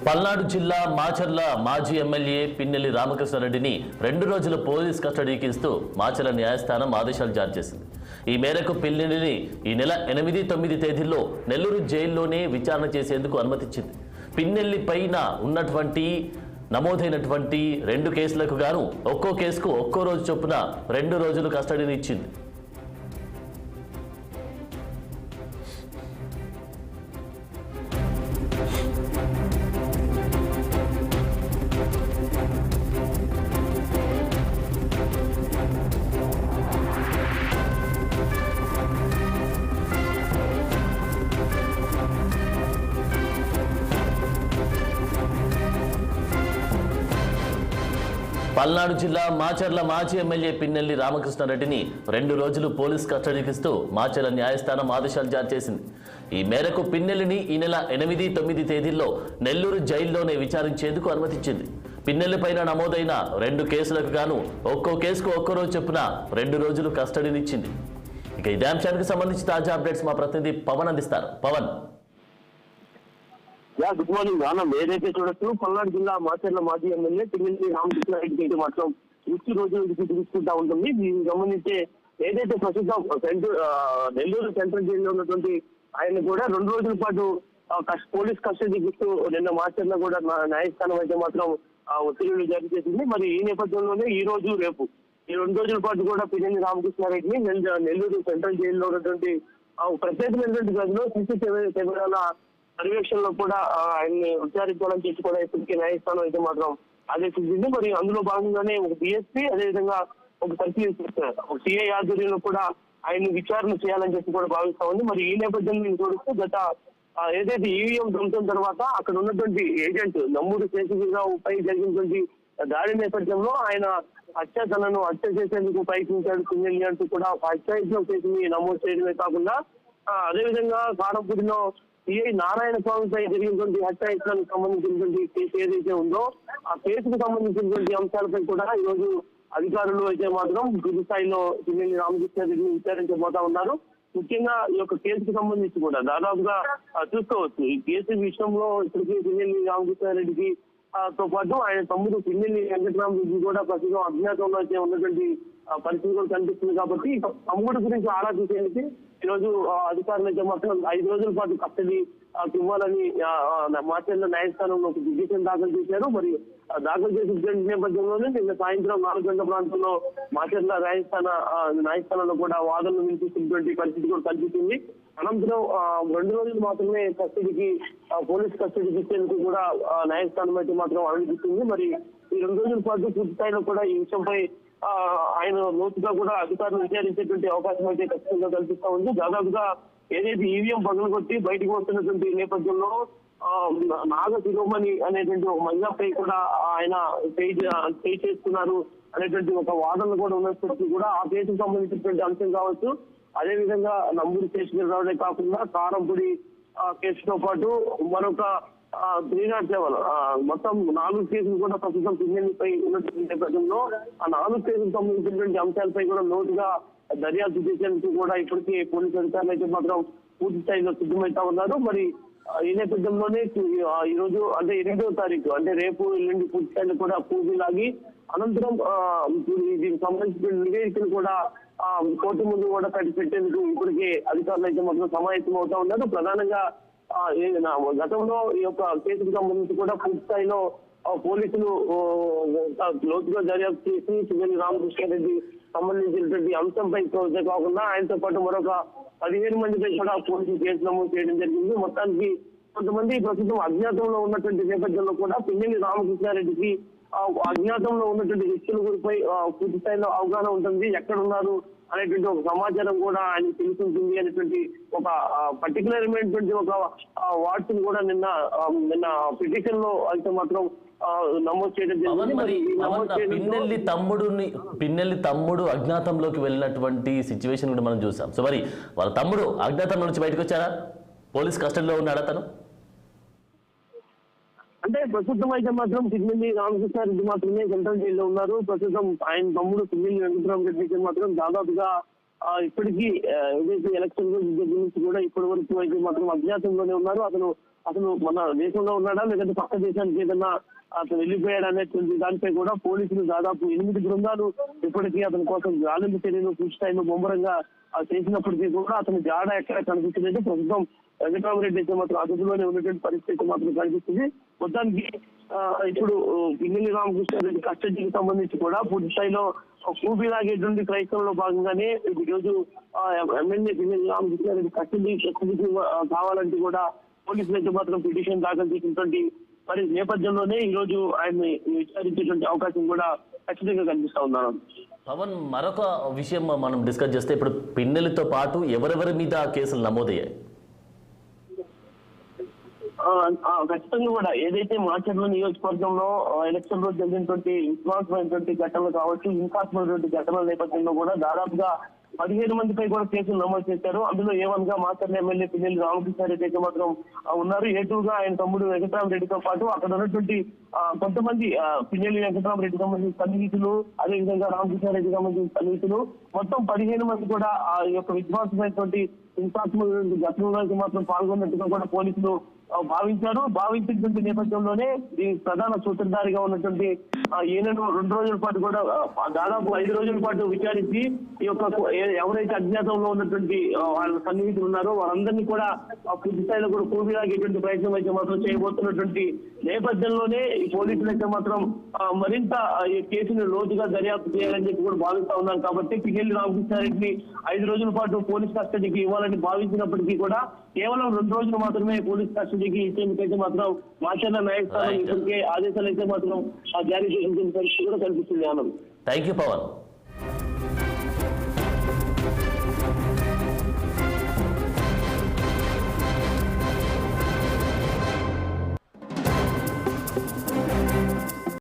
పల్నాడు జిల్లా మాచర్ల మాజీ ఎమ్మెల్యే పిన్నెల్లి రామకృష్ణారెడ్డిని 2 రోజుల పోలీస్ కస్టడీకి ఇస్తూ మాచర్ల న్యాయస్థానం ఆదేశాలు జారీ చేసింది. ఈ మేరకు పిన్నెల్లిని ఈ నెల 8, 9 తేదీల్లో నెల్లూరు జైల్లోనే విచారణ చేసేందుకు అనుమతించింది. పిన్నెల్లి పైన ఉన్నటువంటి నమోదైనటువంటి 2 కేసులకు గాను ఒక్కో కేసుకు ఒక్కో రోజు చొప్పున 2 రోజులు కస్టడీని ఇచ్చింది. పల్నాడు జిల్లా మాచర్ల మాజీ ఎమ్మెల్యే పిన్నెల్లి రామకృష్ణారెడ్డిని 2 రోజులు పోలీస్ కస్టడీకి ఇస్తూ మాచర్ల న్యాయస్థానం ఆదేశాలు జారీ చేసింది. ఈ మేరకు పిన్నెల్లిని ఈ నెల 8, 9 తేదీల్లో నెల్లూరు జైల్లోనే విచారించేందుకు అనుమతించింది. పిన్నెల్లి పైన నమోదైన 2 కేసులకు గాను ఒక్కో కేసుకు ఒక్కో రోజు చొప్పున 2 రోజులు కస్టడీనిచ్చింది. ఇక ఇదే అంశానికి సంబంధించి తాజా అప్డేట్స్ మా ప్రతినిధి పవన్ అందిస్తారు. పవన్. Good morning. మనం ఏదైతే చూడొచ్చు పల్నాడు జిల్లా మాచర్ల మాజీ ఎమ్మెల్యే పిన్నెల్లి రామకృష్ణారెడ్డి అయితే మాత్రం 50 రోజుల నుంచి తీసుకుంటా ఉంటుంది. దీనికి సంబంధించి ఏదైతే ప్రస్తుతం నెల్లూరు సెంట్రల్ జైల్లో ఉన్నటువంటి ఆయన కూడా 2 రోజుల పాటు పోలీస్ కస్టడీకి ఇస్తూ నిన్న మాచర్ల కూడా న్యాయస్థానం అయితే మాత్రం ఒత్తిళ్లు జారీ చేసింది. మరి ఈ నేపథ్యంలోనే ఈ రోజు రేపు ఈ 2 రోజుల పాటు కూడా పిన్నెల్లి రామకృష్ణారెడ్డిని నెల్లూరు సెంట్రల్ జైల్లో ఉన్నటువంటి ప్రత్యేకమైనటువంటి గదిలో సీసీటీవీ కెమెరాల పర్యవేక్షణలో కూడా ఆయన్ని విచారించాలని చెప్పి కూడా ఇప్పటికే న్యాయస్థానం అయితే మాత్రం ఆదేశించింది. మరి అందులో భాగంగానే ఒక డిఎస్పీ అదేవిధంగా ఒక సిఐ ఆధ్వర్యంలో కూడా ఆయన్ని విచారణ చేయాలని చెప్పి కూడా భావిస్తా ఉంది. మరి ఈ నేపథ్యంలో చూడుతూ గత ఏదైతే ఈవీఎం దొంగతం తర్వాత అక్కడ ఉన్నటువంటి ఏజెంట్ నమ్మూరు శేషగిరిరావు పై జరిగినటువంటి దాడి నేపథ్యంలో ఆయన తనను హత్య చేసేందుకు ప్రయత్నించాడు పిన్నెల్లి అంటూ కూడా హత్యాయత్నం కేసుని నమోదు చేయడమే కాకుండా అదేవిధంగా కారంపూడిలో సిఐ నారాయణ స్వామిపై జరిగినటువంటి హత్యాయత్నానికి సంబంధించినటువంటి కేసు ఏదైతే ఉందో ఆ కేసుకు సంబంధించినటువంటి అంశాలపై కూడా ఈ రోజు అధికారులు అయితే మాత్రం పూర్తి స్థాయిలో పిన్నెల్లి రామకృష్ణారెడ్డిని విచారించబోతా ఉన్నారు. ముఖ్యంగా ఈ యొక్క కేసుకు సంబంధించి కూడా దాదాపుగా చూసుకోవచ్చు. ఈ కేసు విషయంలో ఇప్పటికీ పిన్నెల్లి రామకృష్ణారెడ్డికి తో పాటు ఆయన తమ్ముడు పిన్నెల్లి వెంకటరామరెడ్డి కూడా ప్రస్తుతం అజ్ఞాతంలో అయితే ఉన్నటువంటి పరిస్థితి కూడా కనిపిస్తుంది. కాబట్టి తమ్ముడు గురించి ఆరా తీసేందుకు ఈ రోజు అధికారులు అయితే మాత్రం 5 రోజుల పాటు కస్టడీ ఇవ్వాలని మాచర్ల న్యాయస్థానంలో ఒక పిటిషన్ దాఖలు చేశారు. మరి దాఖలు చేసిన నేపథ్యంలోనే నిన్న సాయంత్రం 4 గంటల ప్రాంతంలో మాచర్ల న్యాయస్థానంలో కూడా వాదనలు వినిపిస్తున్నటువంటి పరిస్థితి కూడా కనిపిస్తుంది. అనంతరం 2 రోజులు మాత్రమే కస్టడీకి పోలీస్ కస్టడీకి ఇచ్చేందుకు కూడా న్యాయస్థానం అయితే మాత్రం అనుమతిస్తుంది. మరి ఈ 2 రోజుల పాటు పూర్తి స్థాయిలో కూడా ఈ విషయంపై ఆయన లోతుగా కూడా అధికారులు విచారించేటువంటి అవకాశం అయితే ఖచ్చితంగా కల్పిస్తా ఉంది. దాదాపుగా ఏదైతే ఈవీఎం పగలగొట్టి బయటకు వస్తున్నటువంటి నేపథ్యంలో నాగ శిరోమణి అనేటువంటి ఒక మహిళపై కూడా ఆయన పే చేస్తున్నారు అనేటువంటి ఒక వాదనలు కూడా ఉన్నప్పటికీ కూడా ఆ కేసుకు సంబంధించినటువంటి అంశం కావచ్చు, అదేవిధంగా నమ్మూరు శేషగిరిరావునే కాకుండా కారంపూడి కేసుతో పాటు మరొక 307 మొత్తం 4 కేసులు కూడా ప్రస్తుతం పిన్నెల్లిపై ఉన్నటువంటి నేపథ్యంలో ఆ 4 కేసులకు సంబంధించినటువంటి అంశాలపై కూడా లోతుగా దర్యాప్తు చేసేందుకు కూడా ఇప్పటికీ పోలీసు అధికారులు అయితే మాత్రం పూర్తి స్థాయిలో సిద్ధమవుతా ఉన్నారు. మరి ఈ నేపథ్యంలోనే ఈ రోజు అంటే 8వ తారీఖు అంటే రేపు ఎల్లుండి పూర్తి స్థాయిలో కూడా పూజలు లాగి అనంతరం దీనికి సంబంధించిన నివేదికలు కూడా కోర్టు ముందు కూడా పెట్టేందుకు ఇప్పటికే అధికారులు అయితే మాత్రం సమాయత్తం అవుతా ఉన్నారు. ప్రధానంగా గతంలో ఈ యొక్క కేసుకు సంబంధించి కూడా పూర్తి స్థాయిలో పోలీసులు లోతుగా దర్యాప్తు చేసి పిన్నెల్లి రామకృష్ణారెడ్డి సంబంధించినటువంటి అంశంపై కాకుండా ఆయనతో పాటు మరొక 15 మందిపై కూడా పోలీసులు కేసు నమోదు చేయడం జరిగింది. మొత్తానికి కొంతమంది ప్రస్తుతం అజ్ఞాతంలో ఉన్నటువంటి నేపథ్యంలో కూడా పిన్నెల్లి రామకృష్ణారెడ్డికి అజ్ఞాతంలో ఉన్నటువంటి వ్యక్తుల గురిపై పూర్తి స్థాయిలో అవగాహన ఉంటుంది. ఎక్కడ ఉన్నారు అనేటువంటి ఒక సమాచారం కూడా ఆయన తెలుసుంటుంది అనేటువంటి ఒక పర్టికులర్ అయినటువంటి ఒక వార్డ్స్ కూడా నిన్న పిటిషన్ లో అయితే మాత్రం నమోదు చేయడం జరిగింది. పిన్నెల్లి తమ్ముడు అజ్ఞాతంలోకి వెళ్ళినటువంటి సిచ్యువేషన్ కూడా మనం చూసాం. సో మరి వాళ్ళ తమ్ముడు అజ్ఞాతం నుంచి బయటకు వచ్చారా? పోలీస్ కస్టడీలో ఉన్నాడా తను? అంటే ప్రస్తుతం అయితే మాత్రం పిన్నెల్లి రామకృష్ణారెడ్డి మాత్రమే సెంట్రల్ జైల్లో ఉన్నారు. ప్రస్తుతం ఆయన తమ్ముడు పిన్నెల్లి వెంకటరామరెడ్డి మాత్రం దాదాపుగా ఇప్పటికీ ఏదైతే ఎలక్షన్ నుంచి కూడా ఇప్పటి వరకు అయితే మాత్రం అజ్ఞాతంలోనే ఉన్నారు. అతను మన దేశంలో ఉన్నాడా లేదంటే పక్క దేశానికి ఏదన్నా అతను వెళ్ళిపోయాడు అనేటువంటి దానిపై కూడా పోలీసులు దాదాపు 8 బృందాలు ఇప్పటికీ అతని కోసం గాలింపు చర్యలు పూర్తి స్థాయిలో ముమ్మరంగా చేసినప్పటికీ కూడా అతని జాడ ఎక్కడ కనిపించలేదు. ప్రస్తుతం వెంకటరామరెడ్డి అయితే మాత్రం అదుపులోనే ఉన్నటువంటి పరిస్థితి మాత్రం కనిపిస్తుంది. మొత్తానికి ఇప్పుడు పిన్నెల్లి రామకృష్ణారెడ్డి కస్టడీకి సంబంధించి కూడా పూర్తి స్థాయిలో కూబిలాగేటువంటి ప్రయత్నంలో భాగంగానే ఈ రోజు ఎమ్మెల్యే పిన్నెల్లి రామకృష్ణారెడ్డి కస్టడీకి కావాలంటే కూడా పోలీసులు అయితే మాత్రం పిటిషన్ దాఖలు చేసినటువంటి మరి నేపథ్యంలోనే ఈ రోజు ఆయన్ని విచారించేటువంటి అవకాశం కూడా ఖచ్చితంగా కనిపిస్తా ఉన్నాను. పవన్, మరొక విషయం మనం డిస్కస్ చేస్తే ఇప్పుడు పిన్నెలతో పాటు ఎవరెవరి మీద కేసులు నమోదయ్యాయి? ఖచ్చితంగా కూడా ఏదైతే మాచర్ల నియోజకవర్గంలో ఎలక్షన్ రోజు జరిగినటువంటి విశ్వాసమైనటువంటి ఘటనలు కావచ్చు, హింసాత్మకమైనటువంటి ఘటనల నేపథ్యంలో కూడా దాదాపుగా 17 మందిపై కూడా కేసులు నమోదు చేశారు. అందులో A1 గా మాచర్ల ఎమ్మెల్యే పిన్నెల్లి రామకృష్ణారెడ్డి అయితే మాత్రం ఉన్నారు. A2 గా ఆయన తమ్ముడు వెంకటరామరెడ్డితో పాటు అక్కడ ఉన్నటువంటి కొంతమంది పిన్నెల్లి వెంకటరామరెడ్డి సంబంధించిన సన్నిహితులు, అదేవిధంగా రామకృష్ణారెడ్డి సంబంధించిన సన్నిహితులు మొత్తం 15 మంది కూడా ఆ యొక్క విధ్వంసమైనటువంటి హింసాత్మక ఘటనలో మాత్రం పాల్గొన్నట్టుగా కూడా పోలీసులు భావించినటువంటి నేపథ్యంలోనే దీని ప్రధాన సూత్రధారిగా ఉన్నటువంటి ఈయనను 2 రోజుల పాటు కూడా దాదాపు 5 రోజుల పాటు విచారించి ఈ యొక్క ఎవరైతే అజ్ఞాతంలో ఉన్నటువంటి వాళ్ళ సన్నిహితులు ఉన్నారో వారందరినీ కూడా పూర్తి స్థాయిలో కూడా కూబిలాగేటువంటి ప్రయత్నం అయితే మాత్రం చేయబోతున్నటువంటి నేపథ్యంలోనే ఈ పోలీసులు అయితే మాత్రం మరింత ఈ కేసును లోతుగా దర్యాప్తు చేయాలని చెప్పి కూడా భావిస్తా ఉన్నారు. కాబట్టి పిన్నెల్లి రామకృష్ణారెడ్డిని 5 రోజుల పాటు పోలీస్ కస్టడీకి ఇవ్వాలని భావించినప్పటికీ కూడా కేవలం 2 రోజులు మాత్రమే పోలీస్ కస్టడీకి ఇచ్చేందుకైతే మాత్రం మాచర్ల న్యాయస్థానం ఇప్పటికే ఆదేశాలు అయితే మాత్రం జారీ చేసిన పరిస్థితి కూడా కనిపిస్తుంది. Anand, thank you Pawan.